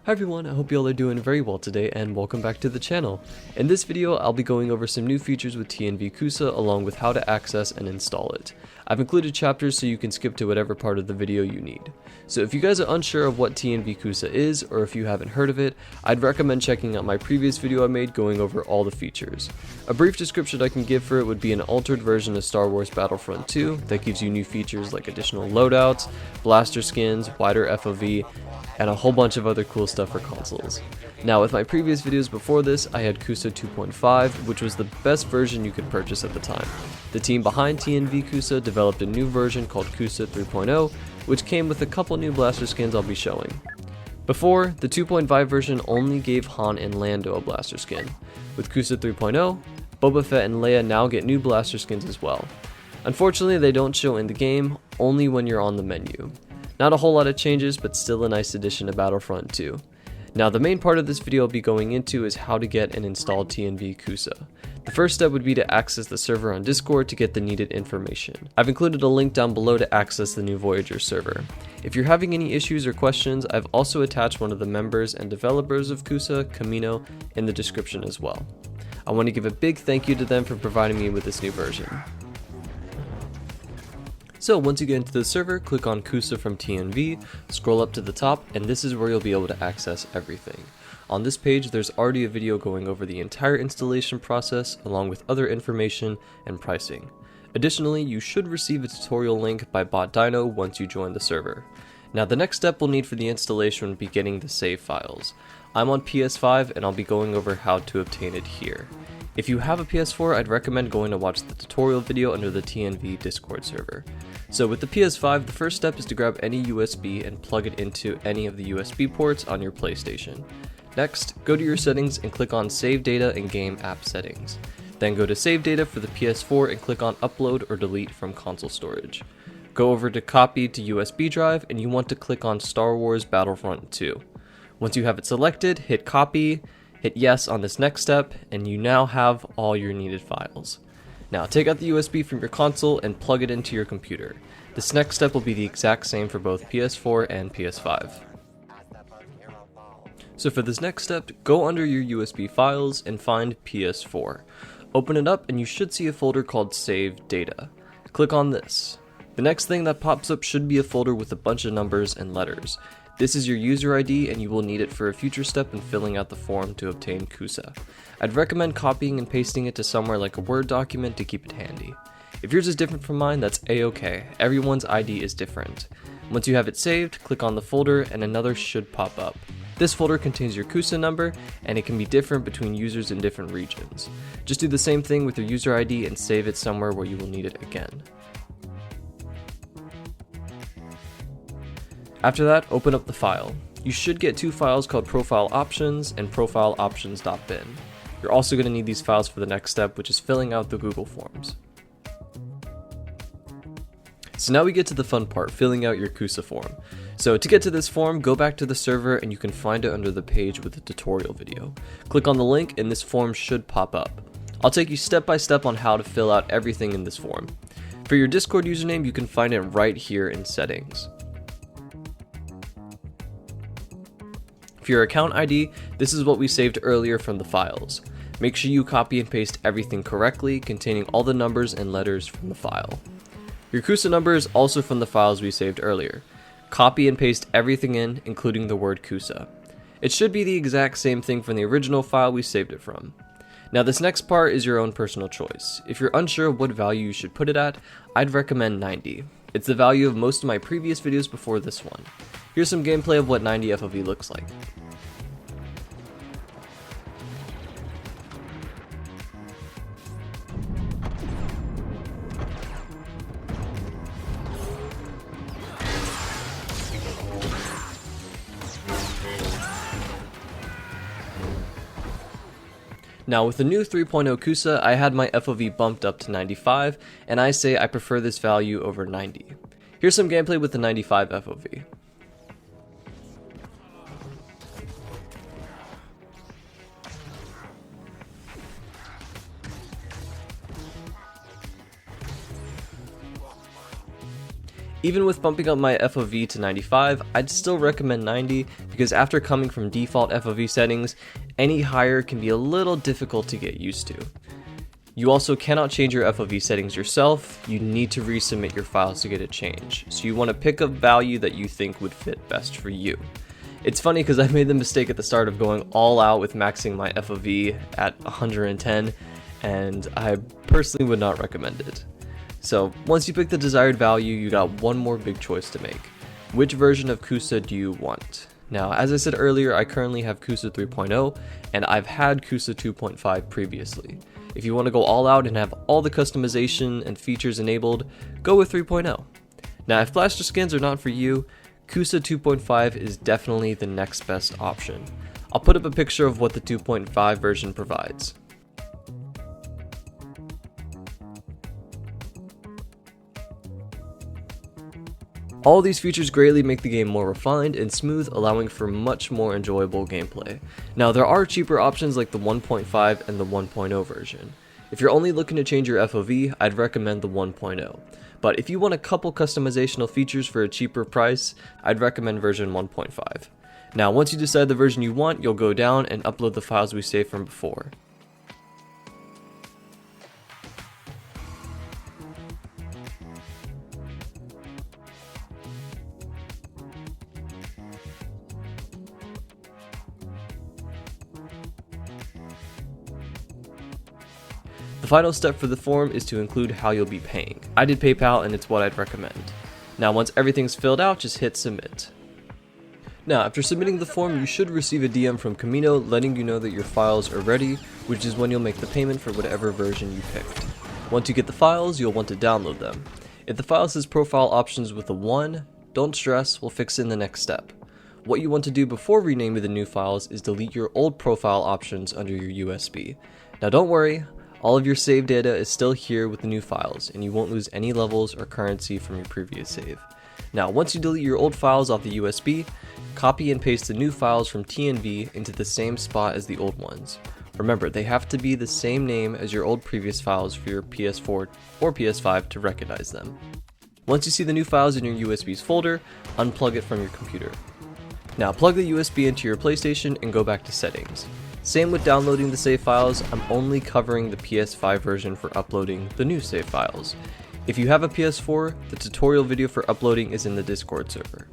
Hi everyone, I hope you all are doing very well today and welcome back to the channel. In this video, I'll be going over some new features with TNV CUSA along with how to access and install it. I've included chapters so you can skip to whatever part of the video you need. So if you guys are unsure of what TNV CUSA is, or if you haven't heard of it, I'd recommend checking out my previous video I made going over all the features. A brief description I can give for it would be an altered version of Star Wars Battlefront 2 that gives you new features like additional loadouts, blaster skins, wider FOV, and a whole bunch of other cool stuff for consoles. Now with my previous videos before this, I had CUSA 2.5, which was the best version you could purchase at the time. The team behind TNV CUSA developed a new version called CUSA 3.0, which came with a couple new blaster skins I'll be showing. Before, the 2.5 version only gave Han and Lando a blaster skin. With CUSA 3.0, Boba Fett and Leia now get new blaster skins as well. Unfortunately, they don't show in the game, only when you're on the menu. Not a whole lot of changes, but still a nice addition to Battlefront 2. Now the main part of this video I'll be going into is how to get and install TNV CUSA. The first step would be to access the server on Discord to get the needed information. I've included a link down below to access the new Voyager server. If you're having any issues or questions, I've also attached one of the members and developers of CUSA, Camino, in the description as well. I want to give a big thank you to them for providing me with this new version. So once you get into the server, click on CUSA from TNV, scroll up to the top, and this is where you'll be able to access everything. On this page, there's already a video going over the entire installation process, along with other information and pricing. Additionally, you should receive a tutorial link by BotDino once you join the server. Now the next step we'll need for the installation would be getting the save files. I'm on PS5 and I'll be going over how to obtain it here. If you have a PS4, I'd recommend going to watch the tutorial video under the TNV Discord server. So with the PS5, the first step is to grab any USB and plug it into any of the USB ports on your PlayStation. Next, go to your settings and click on Save Data and Game App Settings. Then go to Save Data for the PS4 and click on Upload or Delete from console storage. Go over to Copy to USB drive and you want to click on Star Wars Battlefront 2. Once you have it selected, hit Copy, hit Yes on this next step, and you now have all your needed files. Now take out the USB from your console and plug it into your computer. This next step will be the exact same for both PS4 and PS5. So for this next step, go under your USB files and find PS4. Open it up and you should see a folder called Save Data. Click on this. The next thing that pops up should be a folder with a bunch of numbers and letters. This is your user ID and you will need it for a future step in filling out the form to obtain CUSA. I'd recommend copying and pasting it to somewhere like a Word document to keep it handy. If yours is different from mine, that's a-okay. Everyone's ID is different. Once you have it saved, click on the folder and another should pop up. This folder contains your CUSA number and it can be different between users in different regions. Just do the same thing with your user ID and save it somewhere where you will need it again. After that, open up the file. You should get two files called Profile Options and Profile Options.bin. You're also going to need these files for the next step, which is filling out the Google Forms. So now we get to the fun part, filling out your CUSA form. So to get to this form, go back to the server and you can find it under the page with the tutorial video. Click on the link and this form should pop up. I'll take you step by step on how to fill out everything in this form. For your Discord username, you can find it right here in Settings. For your account ID, this is what we saved earlier from the files. Make sure you copy and paste everything correctly, containing all the numbers and letters from the file. Your CUSA number is also from the files we saved earlier. Copy and paste everything in, including the word CUSA. It should be the exact same thing from the original file we saved it from. Now this next part is your own personal choice. If you're unsure of what value you should put it at, I'd recommend 90. It's the value of most of my previous videos before this one. Here's some gameplay of what 90 FOV looks like. Now with the new 3.0 CUSA, I had my FOV bumped up to 95, and I say I prefer this value over 90. Here's some gameplay with the 95 FOV. Even with bumping up my FOV to 95, I'd still recommend 90 because after coming from default FOV settings, any higher can be a little difficult to get used to. You also cannot change your FOV settings yourself, you need to resubmit your files to get it changed, so you want to pick a value that you think would fit best for you. It's funny because I made the mistake at the start of going all out with maxing my FOV at 110, and I personally would not recommend it. So once you pick the desired value, you got one more big choice to make. Which version of CUSA do you want? Now, as I said earlier, I currently have CUSA 3.0, and I've had CUSA 2.5 previously. If you want to go all out and have all the customization and features enabled, go with 3.0. Now, if blaster skins are not for you, CUSA 2.5 is definitely the next best option. I'll put up a picture of what the 2.5 version provides. All these features greatly make the game more refined and smooth, allowing for much more enjoyable gameplay. Now, there are cheaper options like the 1.5 and the 1.0 version. If you're only looking to change your FOV, I'd recommend the 1.0. But if you want a couple customizational features for a cheaper price, I'd recommend version 1.5. Now, once you decide the version you want, you'll go down and upload the files we saved from before. The final step for the form is to include how you'll be paying. I did PayPal and it's what I'd recommend. Now once everything's filled out, just hit submit. Now after submitting the form, you should receive a DM from Camino letting you know that your files are ready, which is when you'll make the payment for whatever version you picked. Once you get the files, you'll want to download them. If the file says profile options with a 1, don't stress, we'll fix it in the next step. What you want to do before renaming the new files is delete your old profile options under your USB. Now don't worry, all of your save data is still here with the new files, and you won't lose any levels or currency from your previous save. Now, once you delete your old files off the USB, copy and paste the new files from TNV into the same spot as the old ones. Remember, they have to be the same name as your old previous files for your PS4 or PS5 to recognize them. Once you see the new files in your USB's folder, unplug it from your computer. Now, plug the USB into your PlayStation and go back to settings. Same with downloading the save files, I'm only covering the PS5 version for uploading the new save files. If you have a PS4, the tutorial video for uploading is in the Discord server.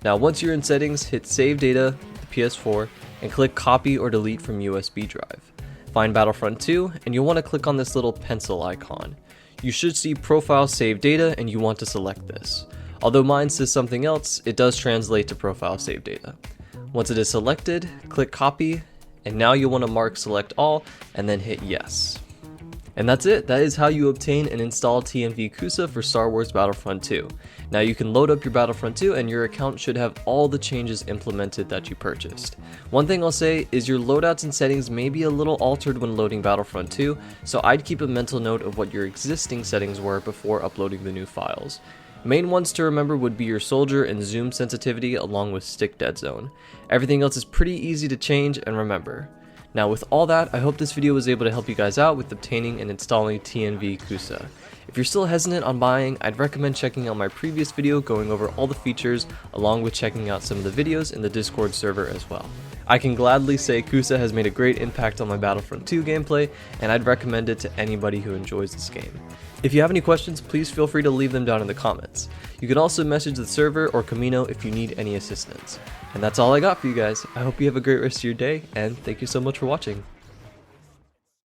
Now once you're in settings, hit save data, the PS4, and click copy or delete from USB drive. Find Battlefront 2, and you'll want to click on this little pencil icon. You should see profile save data and you want to select this. Although mine says something else, it does translate to profile save data. Once it is selected, click copy, and now you'll want to mark select all and then hit yes. And that's it. That is how you obtain and install TNV CUSA for Star Wars Battlefront 2. Now you can load up your Battlefront 2 and your account should have all the changes implemented that you purchased. One thing I'll say is your loadouts and settings may be a little altered when loading Battlefront 2, so I'd keep a mental note of what your existing settings were before uploading the new files. Main ones to remember would be your soldier and zoom sensitivity along with stick dead zone. Everything else is pretty easy to change and remember. Now with all that, I hope this video was able to help you guys out with obtaining and installing TNV CUSA. If you're still hesitant on buying, I'd recommend checking out my previous video going over all the features along with checking out some of the videos in the Discord server as well. I can gladly say CUSA has made a great impact on my Battlefront 2 gameplay, and I'd recommend it to anybody who enjoys this game. If you have any questions, please feel free to leave them down in the comments. You can also message the server or Camino if you need any assistance. And that's all I got for you guys. I hope you have a great rest of your day, and thank you so much for watching.